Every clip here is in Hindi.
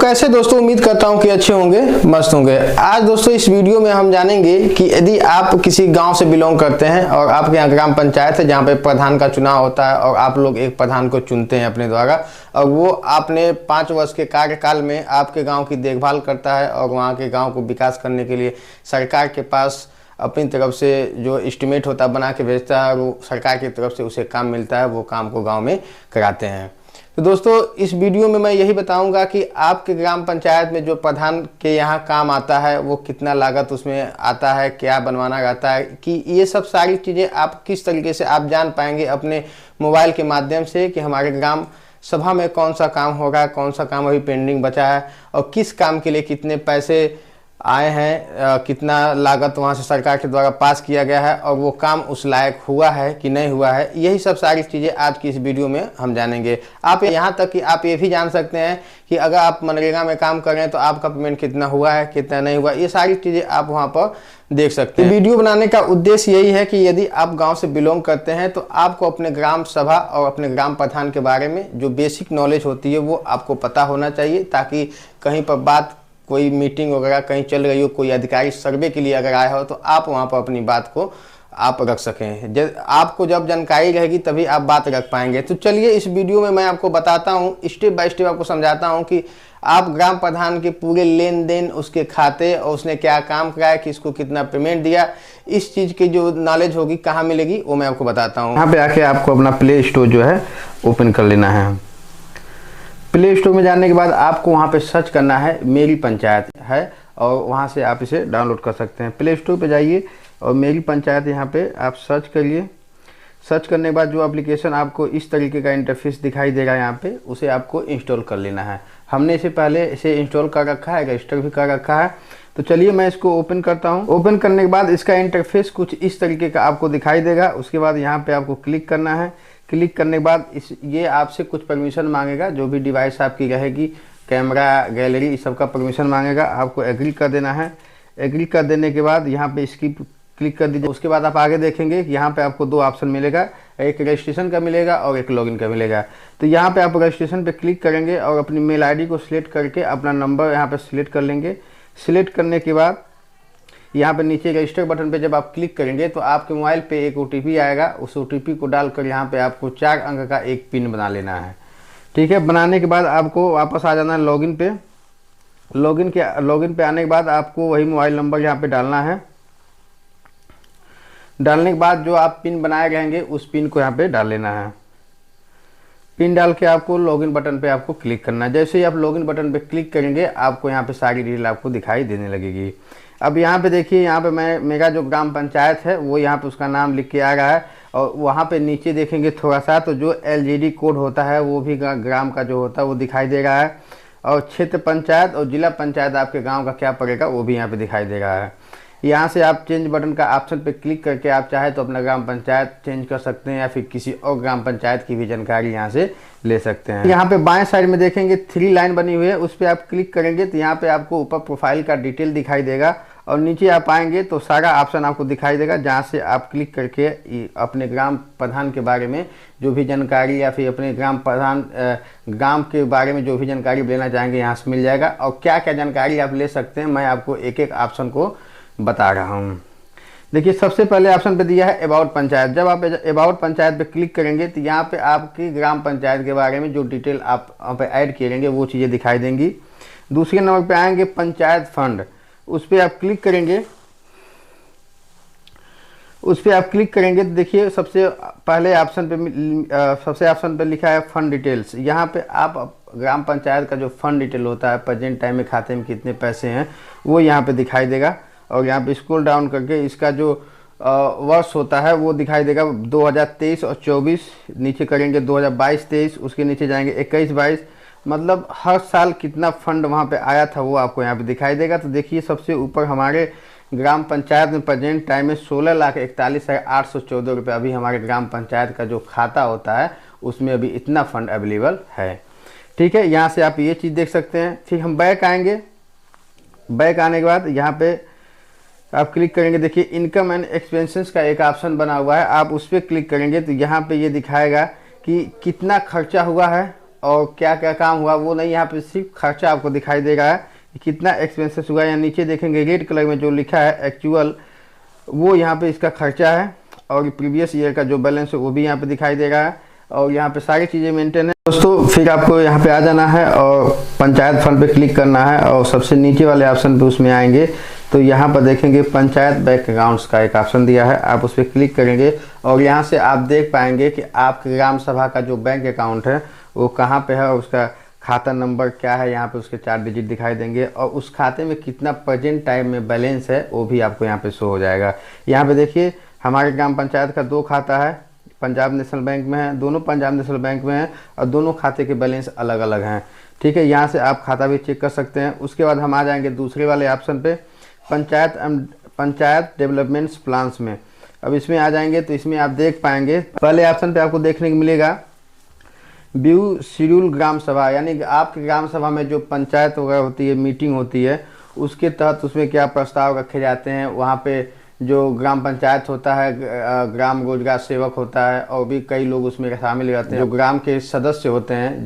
कैसे दोस्तों, उम्मीद करता हूं कि अच्छे होंगे, मस्त होंगे। आज दोस्तों इस वीडियो में हम जानेंगे कि यदि आप किसी गांव से बिलोंग करते हैं और आपके यहाँ ग्राम पंचायत है जहां पे प्रधान का चुनाव होता है और आप लोग एक प्रधान को चुनते हैं अपने द्वारा, और वो आपने 5 वर्ष के कार्यकाल में आपके गाँव की देखभाल करता है और वहाँ के गाँव को विकास करने के लिए सरकार के पास अपनी तरफ से जो एस्टिमेट होता है बना के भेजता है और वो सरकार की तरफ से उसे काम मिलता है, वो काम को गाँव में कराते हैं। तो दोस्तों इस वीडियो में मैं यही बताऊंगा कि आपके ग्राम पंचायत में जो प्रधान के यहाँ काम आता है वो कितना लागत उसमें आता है, क्या बनवाना रहता है, कि ये सब सारी चीज़ें आप किस तरीके से आप जान पाएंगे अपने मोबाइल के माध्यम से कि हमारे ग्राम सभा में कौन सा काम होगा, कौन सा काम अभी पेंडिंग बचा है और किस काम के लिए कितने पैसे आए हैं, कितना लागत वहाँ से सरकार के द्वारा पास किया गया है और वो काम उस लायक हुआ है कि नहीं हुआ है। यही सब सारी चीज़ें आज की इस वीडियो में हम जानेंगे। आप यहाँ तक कि आप ये भी जान सकते हैं कि अगर आप मनरेगा में काम कर रहे हैं तो आपका पेमेंट कितना हुआ है, कितना नहीं हुआ, ये सारी चीज़ें आप वहाँ पर देख सकते हैं। वीडियो बनाने का उद्देश्य यही है कि यदि आप गाँव से बिलोंग करते हैं तो आपको अपने ग्राम सभा और अपने ग्राम प्रधान के बारे में जो बेसिक नॉलेज होती है वो आपको पता होना चाहिए, ताकि कहीं पर बात कोई मीटिंग वगैरह कहीं चल रही हो, कोई अधिकारी सर्वे के लिए अगर आया हो तो आप वहाँ पर अपनी बात को आप रख सकें। आपको जब जानकारी रहेगी तभी आप बात रख पाएंगे। तो चलिए इस वीडियो में मैं आपको बताता हूँ, स्टेप बाय स्टेप आपको समझाता हूँ कि आप ग्राम प्रधान के पूरे लेन देन, उसके खाते और उसने क्या काम कराया, किसको कितना पेमेंट दिया, इस चीज़ की जो नॉलेज होगी कहाँ मिलेगी वो मैं आपको बताता हूँ। यहाँ पे आके आपको अपना प्ले स्टोर जो है ओपन कर लेना है। प्ले स्टोर में जाने के बाद आपको वहाँ पे सर्च करना है मेरी पंचायत है और वहाँ से आप इसे डाउनलोड कर सकते हैं। प्ले स्टोर पे जाइए और मेरी पंचायत यहाँ पे आप सर्च करिए। सर्च करने के बाद जो एप्लीकेशन आपको इस तरीके का इंटरफेस दिखाई देगा यहाँ पे, उसे आपको इंस्टॉल कर लेना है। हमने इसे पहले इसे इंस्टॉल कर रखा है, रजिस्टर भी कर रखा है। तो चलिए मैं इसको ओपन करता हूँ। ओपन करने के बाद इसका इंटरफेस कुछ इस तरीके का आपको दिखाई देगा। उसके बाद यहाँ पे आपको क्लिक करना है। क्लिक करने के बाद ये आपसे कुछ परमिशन मांगेगा, जो भी डिवाइस आपकी रहेगी, कैमरा, गैलरी, इस सब का परमिशन मांगेगा। आपको एग्री कर देना है। एग्री कर देने के बाद यहाँ पे स्किप क्लिक कर दीजिए। उसके बाद आप आगे देखेंगे कि यहाँ पे आपको 2 ऑप्शन मिलेगा, एक रजिस्ट्रेशन का मिलेगा और एक लॉगिन का मिलेगा। तो यहाँ पे आप रजिस्ट्रेशन पे क्लिक करेंगे और अपनी मेल आईडी को सिलेक्ट करके अपना नंबर यहाँ पे सिलेक्ट कर लेंगे। सिलेक्ट करने के बाद यहाँ पे नीचे रजिस्टर बटन पे जब आप क्लिक करेंगे तो आपके मोबाइल पे एक OTP आएगा। उस OTP को डालकर यहाँ पे आपको 4 अंक का एक पिन बना लेना है। ठीक है, बनाने के बाद आपको वापस आ जाना है लॉगिन पे। लॉगिन पे आने के बाद आपको वही मोबाइल नंबर यहाँ पे डालना है। डालने के बाद जो आप पिन बनाए रहेंगे उस पिन को यहाँ पे डाल लेना है। पिन डाल के आपको लॉगिन बटन पे आपको क्लिक करना है। जैसे ही आप लॉगिन बटन पे क्लिक करेंगे आपको यहाँ पे सारी डिटेल आपको दिखाई देने लगेगी। अब यहाँ पे देखिए, यहाँ पे मेरा जो ग्राम पंचायत है वो यहाँ पे उसका नाम लिख के आ रहा है और वहाँ पे नीचे देखेंगे थोड़ा सा तो जो LGD कोड होता है वो भी ग्राम का जो होता है वो दिखाई दे रहा है, और क्षेत्र पंचायत और जिला पंचायत आपके गाँव का क्या पड़ेगा वो भी यहाँ पे दिखाई दे रहा है। यहाँ से आप चेंज बटन का ऑप्शन पे क्लिक करके आप चाहे तो अपना ग्राम पंचायत चेंज कर सकते हैं या फिर किसी और ग्राम पंचायत की भी जानकारी यहाँ से ले सकते हैं। यहाँ पे बाएं साइड में देखेंगे 3 लाइन बनी हुई है, उस पर आप क्लिक करेंगे तो यहाँ पे आपको ऊपर प्रोफाइल का डिटेल दिखाई देगा और नीचे आप आएंगे तो सारा ऑप्शन आपको दिखाई देगा, जहाँ से आप क्लिक करके अपने ग्राम प्रधान के बारे में जो भी जानकारी या फिर अपने ग्राम के बारे में जो भी जानकारी लेना चाहेंगे यहाँ से मिल जाएगा। और क्या क्या जानकारी आप ले सकते हैं मैं आपको एक एक ऑप्शन को बता रहा हूँ। देखिए सबसे पहले ऑप्शन पे दिया है अबाउट पंचायत। जब आप अबाउट पंचायत पे क्लिक करेंगे तो यहाँ पे आपकी ग्राम पंचायत के बारे में जो डिटेल आप यहाँ पे ऐड करेंगे वो चीज़ें दिखाई देंगी। दूसरे नंबर पे आएंगे पंचायत फंड, उस पर आप क्लिक करेंगे। उस पर आप क्लिक करेंगे तो देखिए सबसे ऑप्शन पे लिखा है फंड डिटेल्स। यहाँ पे आप ग्राम पंचायत का जो फंड डिटेल होता है, प्रेजेंट टाइम में खाते में कितने पैसे हैं वो यहाँ पे दिखाई देगा। और यहाँ पे स्क्रॉल डाउन करके इसका जो वर्ष होता है वो दिखाई देगा 2023 और 24। नीचे करेंगे 2022-23, उसके नीचे जाएंगे 21-22, मतलब हर साल कितना फंड वहाँ पे आया था वो आपको यहाँ पे दिखाई देगा। तो देखिए सबसे ऊपर हमारे ग्राम पंचायत में प्रेजेंट टाइम में 16,41,814 रुपये अभी हमारे ग्राम पंचायत का जो खाता होता है उसमें अभी इतना फंड अवेलेबल है। ठीक है, यहाँ से आप ये चीज़ देख सकते हैं। फिर हम बैक आएंगे। बैक आने के बाद यहाँ पे आप क्लिक करेंगे, देखिए इनकम एंड एक्सपेंसेस का एक ऑप्शन बना हुआ है, आप उस पर क्लिक करेंगे तो यहाँ पे ये दिखाएगा कि कितना खर्चा हुआ है और क्या क्या काम हुआ वो नहीं, यहाँ पे सिर्फ खर्चा आपको दिखाई दे रहा है कि कितना एक्सपेंसेस हुआ। यहाँ नीचे देखेंगे रेड कलर में जो लिखा है एक्चुअल, वो यहाँ पे इसका खर्चा है, और प्रीवियस ईयर का जो बैलेंस है वो भी यहाँ पे दिखाई दे रहा है, और यहाँ पे सारी चीज़ें मेंटेन है। दोस्तों फिर आपको यहाँ पे आ जाना है और पंचायत फंड पे क्लिक करना है, और सबसे नीचे वाले ऑप्शन पे उसमें आएंगे तो यहाँ पर देखेंगे पंचायत बैंक अकाउंट्स का एक ऑप्शन दिया है, आप उस पर क्लिक करेंगे और यहाँ से आप देख पाएंगे कि आपके ग्राम सभा का जो बैंक अकाउंट है वो कहाँ पे है, और उसका खाता नंबर क्या है, यहाँ पे उसके 4 डिजिट दिखाई देंगे, और उस खाते में कितना प्रेजेंट टाइम में बैलेंस है वो भी आपको यहाँ पे शो हो जाएगा। यहाँ पे देखिए हमारे ग्राम पंचायत का 2 खाता है, पंजाब नेशनल बैंक में है, दोनों पंजाब नेशनल बैंक में हैं और दोनों खाते के बैलेंस अलग अलग हैं। ठीक है, यहाँ से आप खाता भी चेक कर सकते हैं। उसके बाद हम आ जाएंगे दूसरे वाले ऑप्शन पे, पंचायत डेवलपमेंट्स प्लान्स में। अब इसमें आ जाएंगे तो इसमें आप देख पाएंगे पहले ऑप्शन पे आपको देखने को मिलेगा व्यू शेड्यूल ग्राम सभा, यानी कि आपके ग्राम सभा में जो पंचायत वगैरह होती है, मीटिंग होती है, उसके तहत उसमें क्या प्रस्ताव रखे जाते हैं। वहाँ पे जो ग्राम पंचायत होता है, ग्राम रोजगार सेवक होता है, और भी कई लोग उसमें शामिल रहते हैं। जो ग्राम के सदस्य होते हैं,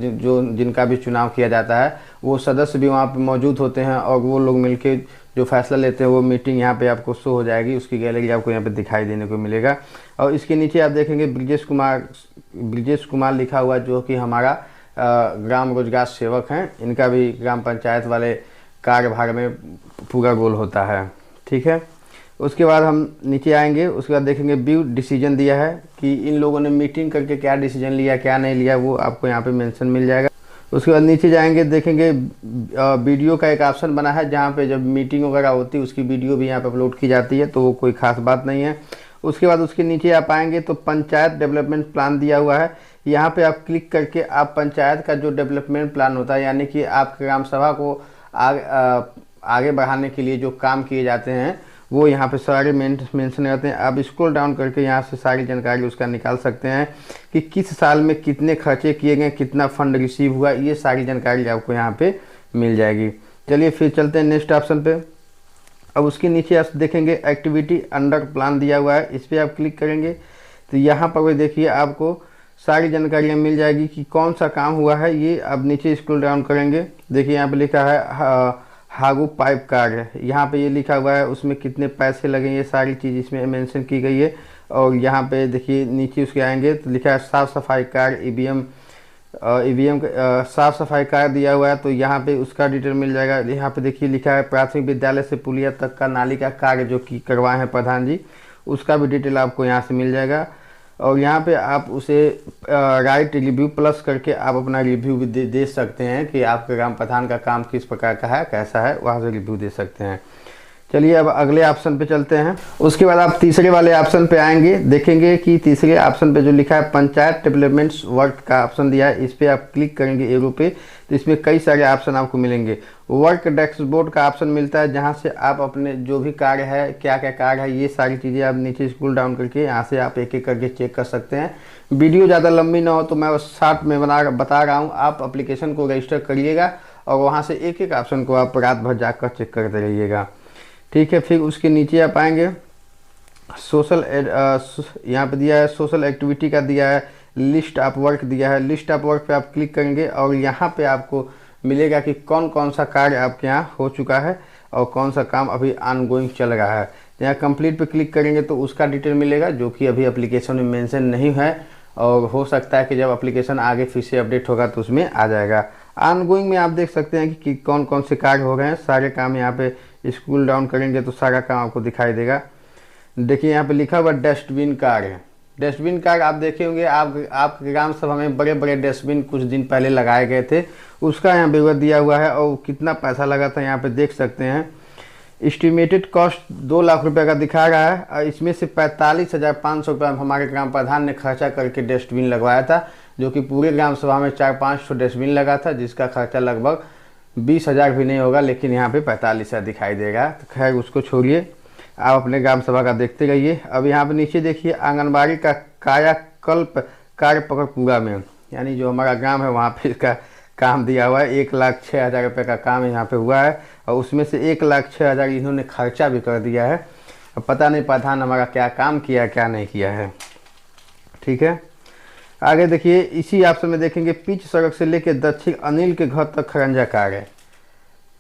जिनका भी चुनाव किया जाता है, वो सदस्य भी वहाँ पे मौजूद होते हैं, और वो लोग मिलके जो फैसला लेते हैं वो मीटिंग यहाँ पे आपको शो हो जाएगी, उसकी गैलरी आपको यहाँ पे दिखाई देने को मिलेगा। और इसके नीचे आप देखेंगे ब्रिजेश कुमार लिखा हुआ, जो कि हमारा ग्राम रोजगार सेवक हैं, इनका भी ग्राम पंचायत वाले कार्यभार में पूरा रोल होता है। ठीक है, उसके बाद हम नीचे आएंगे, उसके बाद देखेंगे व्यू डिसीजन दिया है कि इन लोगों ने मीटिंग करके क्या डिसीजन लिया क्या नहीं लिया, वो आपको यहाँ पे मेंशन मिल जाएगा। उसके बाद नीचे जाएंगे, देखेंगे वीडियो का एक ऑप्शन बना है, जहाँ पे जब मीटिंग वगैरह होती है उसकी वीडियो भी यहाँ पे अपलोड की जाती है, तो वो कोई खास बात नहीं है। उसके बाद उसके नीचे आप आएंगे तो पंचायत डेवलपमेंट प्लान दिया हुआ है, यहाँ पे आप क्लिक करके आप पंचायत का जो डेवलपमेंट प्लान होता है, यानी कि आपके ग्राम सभा को आगे बढ़ाने के लिए जो काम किए जाते हैं वो यहाँ पे सारे मेंशन रहते हैं। आप स्क्रॉल डाउन करके यहाँ से सारी जानकारी उसका निकाल सकते हैं कि किस साल में कितने खर्चे किए गए, कितना फंड रिसीव हुआ, ये सारी जानकारी आपको यहाँ पे मिल जाएगी। चलिए फिर चलते हैं नेक्स्ट ऑप्शन पे। अब उसके नीचे आप देखेंगे एक्टिविटी अंडर प्लान दिया हुआ है, इस पर आप क्लिक करेंगे तो यहाँ पर वही देखिए आपको सारी जानकारियाँ मिल जाएगी कि कौन सा काम हुआ है। ये अब नीचे स्क्रॉल डाउन करेंगे, देखिए यहाँ पे लिखा है हागू पाइप कार्य, यहाँ पे ये लिखा हुआ है, उसमें कितने पैसे लगे, ये सारी चीज़ इसमें मेंशन की गई है। और यहाँ पे देखिए नीचे उसके आएंगे तो लिखा है साफ़ सफाई कार्य, ईवीएम साफ़ सफाई कार्य दिया हुआ है, तो यहाँ पे उसका डिटेल मिल जाएगा। यहाँ पे देखिए लिखा है प्राथमिक विद्यालय से पुलिया तक का नाली का कार्य जो कि करवाए हैं प्रधान जी, उसका भी डिटेल आपको यहाँ से मिल जाएगा। और यहाँ पे आप उसे राइट रिव्यू प्लस करके आप अपना रिव्यू भी दे सकते हैं कि आपके ग्राम प्रधान का काम किस प्रकार का है, कैसा है, वहाँ से रिव्यू दे सकते हैं। चलिए अब अगले ऑप्शन पे चलते हैं। उसके बाद आप तीसरे वाले ऑप्शन पे आएंगे, देखेंगे कि तीसरे ऑप्शन पे जो लिखा है पंचायत डेवलपमेंट्स वर्क का ऑप्शन दिया है, इस पर आप क्लिक करेंगे एरो पे, तो इसमें कई सारे ऑप्शन आपको मिलेंगे। वर्क डैशबोर्ड का ऑप्शन मिलता है, जहां से आप अपने जो भी कार्य है, क्या क्या कार्य है, ये सारी चीज़ें आप नीचे स्क्रॉल डाउन करके यहाँ से आप एक एक करके चेक कर सकते हैं। वीडियो ज़्यादा लंबी ना हो तो मैं शॉर्ट में बता रहा हूँ, आप एप्लीकेशन को रजिस्टर करिएगा और वहाँ से एक एक ऑप्शन को आप रात भर जाकर चेक करते रहिएगा। ठीक है, फिर उसके नीचे आप आएंगे सोशल यहाँ पे दिया है सोशल एक्टिविटी का दिया है, लिस्ट ऑफ वर्क दिया है। लिस्ट ऑफ वर्क पे आप क्लिक करेंगे और यहाँ पे आपको मिलेगा कि कौन कौन सा कार्य आपके यहाँ हो चुका है और कौन सा काम अभी ऑनगोइंग चल रहा है। यहाँ कंप्लीट पे क्लिक करेंगे तो उसका डिटेल मिलेगा, जो कि अभी एप्लीकेशन में मेंशन नहीं है, और हो सकता है कि जब एप्लीकेशन आगे फिर से अपडेट होगा तो उसमें आ जाएगा। ऑनगोइंग में आप देख सकते हैं कि कौन कौन से कार्य हो रहे हैं, सारे काम यहाँ पे स्क्रॉल डाउन करेंगे तो सारा काम आपको दिखाई देगा। देखिए यहाँ पे लिखा हुआ डस्टबिन कार्य। डस्टबिन कार्य आप देखे होंगे, आप ग्राम सभा में बड़े बड़े डस्टबिन कुछ दिन पहले लगाए गए थे, उसका यहाँ विवरण दिया हुआ है और कितना पैसा लगा था यहाँ पे देख सकते हैं। एस्टिमेटेड कॉस्ट 2 लाख रुपए का दिखा रहा है और इसमें से 45,500 रुपये हमारे ग्राम प्रधान ने खर्चा करके डस्टबिन लगवाया था, जो कि पूरे ग्राम सभा में 4-500 डस्टबिन लगा था, जिसका खर्चा लगभग 20,000 भी नहीं होगा, लेकिन यहाँ पे 45,000 दिखाई देगा। तो खैर उसको छोड़िए, आप अपने ग्राम सभा का देखते रहिए। अब यहाँ पे नीचे देखिए आंगनबाड़ी का कायाकल्प कार्य पकड़पुरा में, यानी जो हमारा ग्राम है वहाँ पे इसका काम दिया हुआ है। 1,06,000 रुपये का काम यहाँ पे हुआ है और उसमें से 1,06,000 इन्होंने खर्चा भी कर दिया है। अब पता नहीं प्रधान हमारा क्या काम किया क्या नहीं किया है। ठीक है, आगे देखिए इसी ऑप्शन में देखेंगे पिच सड़क से लेकर दक्षिण अनिल के घर तक खरंजा कार्य।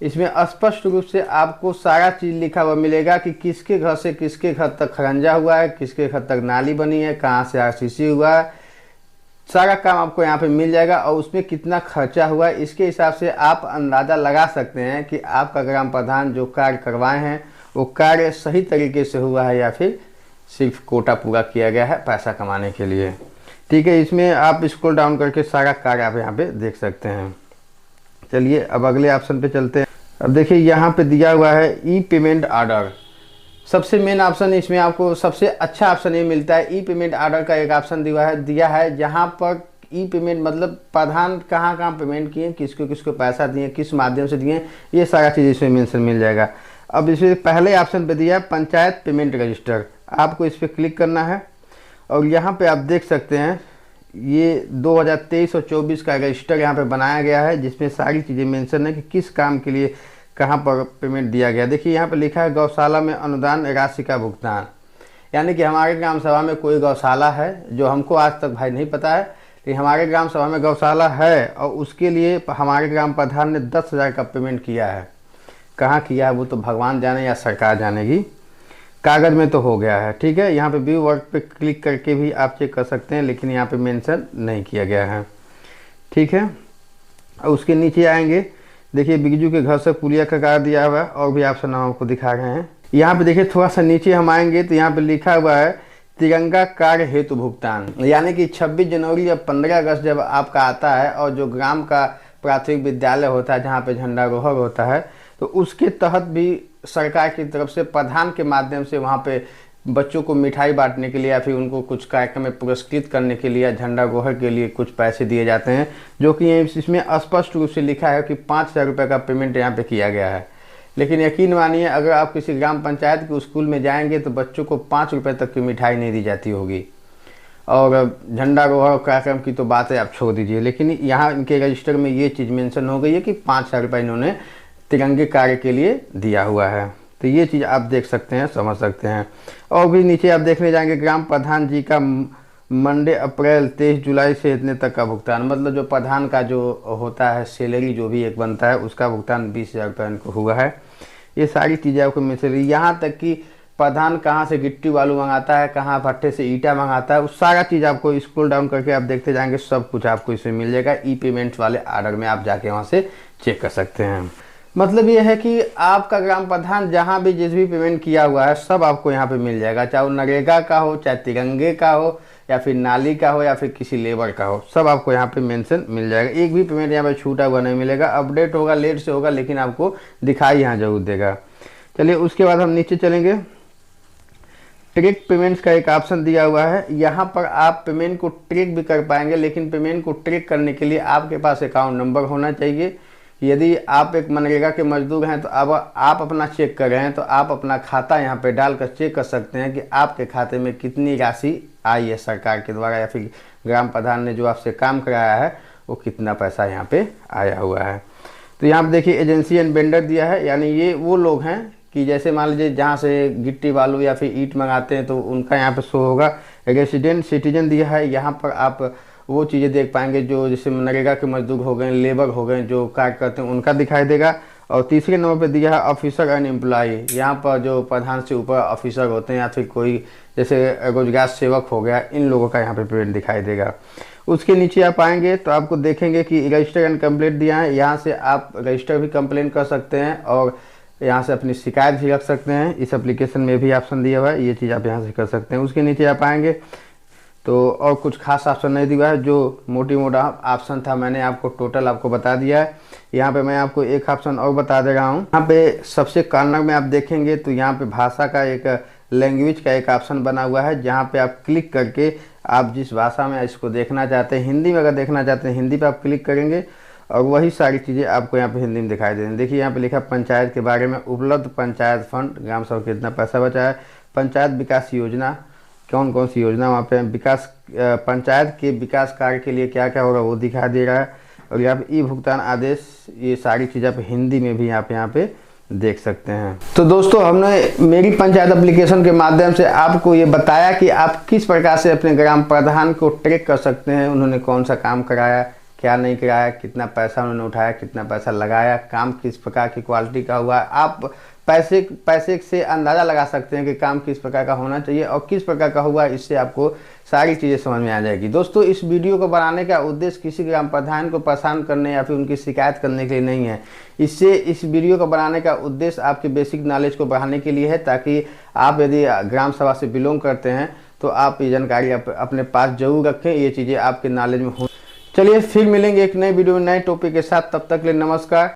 इसमें स्पष्ट रूप से आपको सारा चीज़ लिखा हुआ मिलेगा कि किसके घर से किसके घर तक खरंजा हुआ है, किसके घर तक नाली बनी है, कहाँ से आरसीसी हुआ है, सारा काम आपको यहाँ पे मिल जाएगा और उसमें कितना खर्चा हुआ है। इसके हिसाब से आप अंदाज़ा लगा सकते हैं कि आपका ग्राम प्रधान जो कार्य करवाए हैं वो कार्य सही तरीके से हुआ है या फिर सिर्फ कोटा पूरा किया गया है पैसा कमाने के लिए। ठीक है, इसमें आप स्क्रॉल डाउन करके सारा कार्य आप यहाँ पे देख सकते हैं। चलिए अब अगले ऑप्शन पे चलते हैं। अब देखिए यहाँ पे दिया हुआ है ई पेमेंट ऑर्डर। सबसे मेन ऑप्शन इसमें आपको सबसे अच्छा ऑप्शन ये मिलता है। ई पेमेंट ऑर्डर का एक ऑप्शन दिया है जहाँ पर ई पेमेंट मतलब प्रधान कहाँ कहाँ पेमेंट किए, किसको किसको पैसा दिए, किस माध्यम से दिए, ये सारा चीज़ इसमें मेंशन मिल जाएगा। अब इसमें पहले ऑप्शन पे दिया है पंचायत पेमेंट रजिस्टर, आपको इस पर क्लिक करना है और यहाँ पे आप देख सकते हैं ये 2023 और 24 का रजिस्टर यहाँ पे बनाया गया है जिसमें सारी चीज़ें मेंशन है कि किस काम के लिए कहाँ पर पेमेंट दिया गया। देखिए यहाँ पे लिखा है गौशाला में अनुदान राशि का भुगतान, यानी कि हमारे ग्राम सभा में कोई गौशाला है जो हमको आज तक भाई नहीं पता है, लेकिन हमारे ग्राम सभा में गौशाला है और उसके लिए हमारे ग्राम प्रधान ने 10,000 का पेमेंट किया है। कहाँ किया है वो तो भगवान जाने या सरकार जानेगी, कागज़ में तो हो गया है। ठीक है, यहाँ पे व्यू वर्क पे क्लिक करके भी आप चेक कर सकते हैं, लेकिन यहाँ पे मेंशन नहीं किया गया है। ठीक है, और उसके नीचे आएंगे, देखिए बिरजू के घर से पुलिया का कार्य दिया हुआ है और भी ऑप्शन हम आपको दिखा रहे हैं। यहाँ पे देखिए थोड़ा सा नीचे हम आएंगे तो यहाँ पे लिखा हुआ है तिरंगा कार्य हेतु भुगतान, यानी कि 26 जनवरी या 15 अगस्त जब आपका आता है और जो ग्राम का प्राथमिक विद्यालय होता है जहाँ पे झंडारोहण होता है तो उसके तहत भी सरकार की तरफ से प्रधान के माध्यम से वहाँ पे बच्चों को मिठाई बांटने के लिए या फिर उनको कुछ कार्यक्रम में पुरस्कृत करने के लिए या झंडारोहण के लिए कुछ पैसे दिए जाते हैं, जो कि इसमें स्पष्ट रूप से लिखा है कि 5,000 रुपये का पेमेंट यहाँ पे किया गया है। लेकिन यकीन मानिए अगर आप किसी ग्राम पंचायत के स्कूल में जाएंगे तो बच्चों को 5 रुपये तक की मिठाई नहीं दी जाती होगी, और झंडारोहण कार्यक्रम की तो बात है आप छोड़ दीजिए। लेकिन यहाँ इनके रजिस्टर में ये चीज़ मेंशन हो गई है कि 5,000 रुपये इन्होंने तिरंगे कार्य के लिए दिया हुआ है। तो ये चीज़ आप देख सकते हैं, समझ सकते हैं। और भी नीचे आप देखने जाएंगे ग्राम प्रधान जी का मंडे अप्रैल 23 जुलाई से इतने तक का भुगतान, मतलब जो प्रधान का जो होता है सैलरी जो भी एक बनता है उसका भुगतान 20,000 रुपये इनको हुआ है। ये सारी चीज़ें आपको मिल सकती, यहाँ तक कि प्रधान कहाँ से गिट्टी बालू मंगाता है, कहाँ भट्टे से ईटा मंगाता है, उस सारा चीज़ आपको स्क्रॉल डाउन करके आप देखते जाएंगे, सब कुछ आपको इसमें मिल जाएगा। ई पेमेंट वाले ऑर्डर में आप जाके वहाँ से चेक कर सकते हैं। मतलब ये है कि आपका ग्राम प्रधान जहाँ भी जिस भी पेमेंट किया हुआ है सब आपको यहाँ पे मिल जाएगा, चाहे वो नरेगा का हो, चाहे तिरंगे का हो, या फिर नाली का हो, या फिर किसी लेबर का हो, सब आपको यहाँ पे मेंशन मिल जाएगा। एक भी पेमेंट यहाँ पे छूटा हुआ नहीं मिलेगा। अपडेट होगा, लेट से होगा, लेकिन आपको दिखाई यहाँ जरूर देगा। चलिए उसके बाद हम नीचे चलेंगे। ट्रैक पेमेंट्स का एक ऑप्शन दिया हुआ है, यहाँ पर आप पेमेंट को ट्रैक भी कर पाएंगे, लेकिन पेमेंट को ट्रैक करने के लिए आपके पास अकाउंट नंबर होना चाहिए। यदि आप एक मनरेगा के मजदूर हैं तो अब आप अपना चेक कर रहे हैं तो आप अपना खाता यहाँ पे डालकर चेक कर सकते हैं कि आपके खाते में कितनी राशि आई है सरकार के द्वारा, या फिर ग्राम प्रधान ने जो आपसे काम कराया है वो कितना पैसा यहाँ पे आया हुआ है। तो यहाँ पे देखिए एजेंसी एंड वेंडर दिया है, यानी ये वो लोग हैं कि जैसे मान लीजिए जहाँ से गिट्टी बालू या फिर ईंट मंगाते हैं तो उनका यहाँ पे शो होगा। रेसिडेंट सिटीजन दिया है, यहाँ पर आप वो चीज़ें देख पाएंगे जो जैसे मनरेगा के मजदूर हो गए, लेबर हो गए, जो कार्य करते हैं उनका दिखाई देगा। और तीसरे नंबर पे दिया है ऑफिसर एंड एम्प्लॉई, यहाँ पर जो प्रधान से ऊपर ऑफिसर होते हैं या फिर कोई जैसे रोजगार सेवक हो गया, इन लोगों का यहाँ पे पेमेंट दिखाई देगा। उसके नीचे आप आएंगे तो आपको देखेंगे कि रजिस्टर एंड कंप्लेंट दिया है, यहाँ से आप रजिस्टर भी कंप्लेंट कर सकते हैं और यहाँ से अपनी शिकायत भी रख सकते हैं। इस एप्लीकेशन में भी ऑप्शन दिया हुआ है, ये चीज़ आप यहाँ से कर सकते हैं। उसके नीचे आप आएंगे तो और कुछ खास ऑप्शन नहीं दिया है, जो मोटी मोटा ऑप्शन था मैंने आपको टोटल आपको बता दिया है। यहाँ पे मैं आपको एक ऑप्शन और बता दे रहा हूँ। यहाँ पे सबसे कॉर्नर में आप देखेंगे तो यहाँ पे भाषा का एक लैंग्वेज का एक ऑप्शन बना हुआ है, जहाँ पे आप क्लिक करके आप जिस भाषा में इसको देखना चाहते हैं, हिंदी में अगर देखना चाहते हैं हिंदी पे आप क्लिक करेंगे और वही सारी चीज़ें आपको यहाँ पे हिंदी में दिखाई देंगी। देखिए यहाँ पे लिखा पंचायत के बारे में, उपलब्ध पंचायत फंड, ग्राम सभा कितना पैसा बचा है, पंचायत विकास योजना, कौन कौन सी योजना वहाँ पे विकास, पंचायत के विकास कार्य के लिए क्या क्या होगा वो दिखा दे रहा है। और यहाँ पे ई भुगतान आदेश, ये सारी चीज़ आप हिंदी में भी यहाँ पे देख सकते हैं। तो दोस्तों हमने मेरी पंचायत एप्लीकेशन के माध्यम से आपको ये बताया कि आप किस प्रकार से अपने ग्राम प्रधान को ट्रैक कर सकते हैं, उन्होंने कौन सा काम कराया, क्या नहीं कराया, कितना पैसा उन्होंने उठाया, कितना पैसा लगाया, काम किस प्रकार की क्वालिटी का हुआ। आप पैसे से अंदाज़ा लगा सकते हैं कि काम किस प्रकार का होना चाहिए और किस प्रकार का हुआ, इससे आपको सारी चीज़ें समझ में आ जाएगी। दोस्तों इस वीडियो को बनाने का उद्देश्य किसी ग्राम प्रधान को परेशान करने या फिर उनकी शिकायत करने के लिए नहीं है। इस वीडियो को बनाने का उद्देश्य आपके बेसिक नॉलेज को बढ़ाने के लिए है, ताकि आप यदि ग्राम सभा से बिलोंग करते हैं तो आप ये जानकारी अपने पास जरूर रखें, ये चीज़ें आपके नॉलेज में हो। चलिए फिर मिलेंगे एक नए वीडियो में नए टॉपिक के साथ, तब तक के लिए नमस्कार।